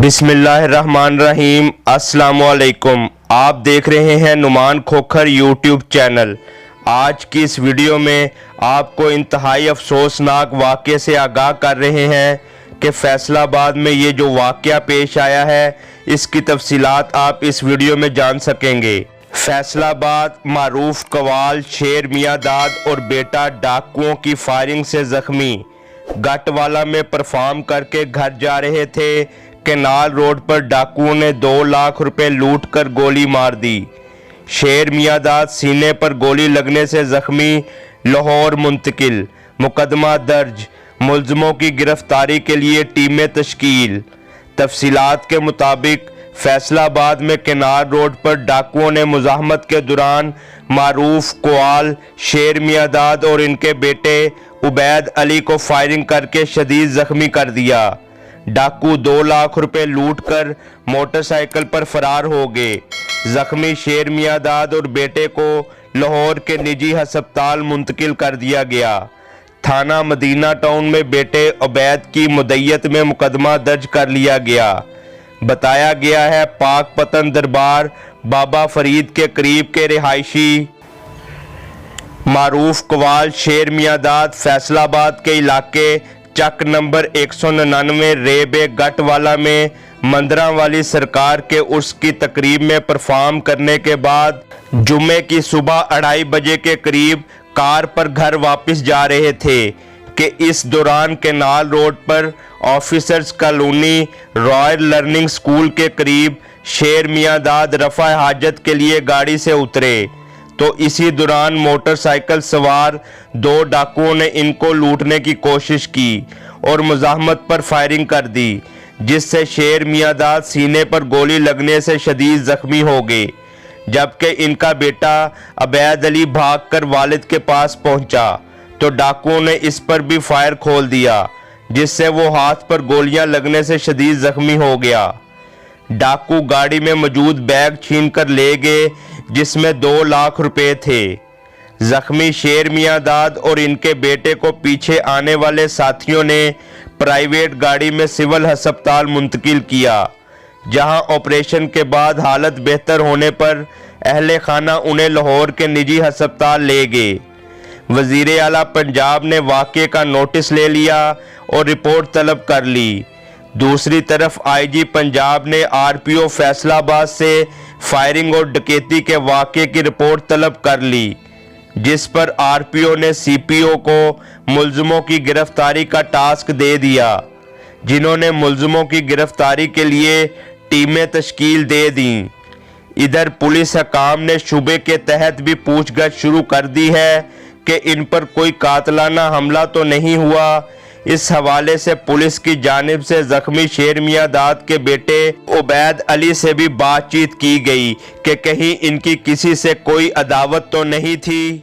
بسم اللہ الرحمن الرحیم۔ السلام علیکم، آپ دیکھ رہے ہیں نعمان کھوکھر یوٹیوب چینل۔ آج کی اس ویڈیو میں آپ کو انتہائی افسوسناک واقعے سے آگاہ کر رہے ہیں کہ فیصل آباد میں یہ جو واقعہ پیش آیا ہے اس کی تفصیلات آپ اس ویڈیو میں جان سکیں گے۔ فیصل آباد معروف قوال شیر میاں داد اور بیٹا ڈاکوؤں کی فائرنگ سے زخمی، گٹ والا میں پرفارم کر کے گھر جا رہے تھے۔ کینال روڈ پر ڈاکوؤں نے 2 لاکھ روپے لوٹ کر گولی مار دی۔ شیر میاں داد سینے پر گولی لگنے سے زخمی، لاہور منتقل۔ مقدمہ درج، ملزموں کی گرفتاری کے لیے ٹیمیں تشکیل۔ تفصیلات کے مطابق فیصل آباد میں کینال روڈ پر ڈاکوؤں نے مزاحمت کے دوران معروف قوال شیر میاں داد اور ان کے بیٹے عبید علی کو فائرنگ کر کے شدید زخمی کر دیا۔ ڈاکو 2 لاکھ روپے لوٹ کر موٹر سائیکل پر فرار ہو گئے۔ زخمی شیر میاں داد اور بیٹے کو لاہور کے نجی ہسپتال منتقل کر دیا گیا۔ تھانہ مدینہ ٹاؤن میں بیٹے عبید کی مدعیت میں مقدمہ درج کر لیا گیا۔ بتایا گیا ہے پاک پتن دربار بابا فرید کے قریب کے رہائشی معروف قوال شیر میاں داد فیصل آباد کے علاقے چک نمبر 199 ریب گٹ والا میں مندراں والی سرکار کے عرس کی تقریب میں پرفارم کرنے کے بعد جمعے کی صبح 2:30 بجے کے قریب کار پر گھر واپس جا رہے تھے کہ اس دوران کینال روڈ پر officers colony royal learning school کے قریب شیر میاں داد رفع حاجت کے لیے گاڑی سے اترے تو اسی دوران موٹر سائیکل سوار 2 ڈاکوؤں نے ان کو لوٹنے کی کوشش کی اور مزاحمت پر فائرنگ کر دی، جس سے شیر میاں داد سینے پر گولی لگنے سے شدید زخمی ہو گئے، جبکہ ان کا بیٹا عبید علی بھاگ کر والد کے پاس پہنچا تو ڈاکوؤں نے اس پر بھی فائر کھول دیا، جس سے وہ ہاتھ پر گولیاں لگنے سے شدید زخمی ہو گیا۔ ڈاکو گاڑی میں موجود بیگ چھین کر لے گئے جس میں 2 لاکھ روپے تھے۔ زخمی شیر میاں داد اور ان کے بیٹے کو پیچھے آنے والے ساتھیوں نے پرائیویٹ گاڑی میں سول ہسپتال منتقل کیا، جہاں آپریشن کے بعد حالت بہتر ہونے پر اہل خانہ انہیں لاہور کے نجی ہسپتال لے گئے۔ وزیر اعلیٰ پنجاب نے واقعے کا نوٹس لے لیا اور رپورٹ طلب کر لی۔ دوسری طرف آئی جی پنجاب نے آر پی او فیصل آباد سے فائرنگ اور ڈکیتی کے واقعے کی رپورٹ طلب کر لی، جس پر آر پی او نے سی پی او کو ملزموں کی گرفتاری کا ٹاسک دے دیا، جنہوں نے ملزموں کی گرفتاری کے لیے ٹیمیں تشکیل دے دیں۔ ادھر پولیس حکام نے شبے کے تحت بھی پوچھ گچھ شروع کر دی ہے کہ ان پر کوئی قاتلانہ حملہ تو نہیں ہوا۔ اس حوالے سے پولیس کی جانب سے زخمی شیر میاں داد کے بیٹے عبید علی سے بھی بات چیت کی گئی کہ کہیں ان کی کسی سے کوئی عداوت تو نہیں تھی۔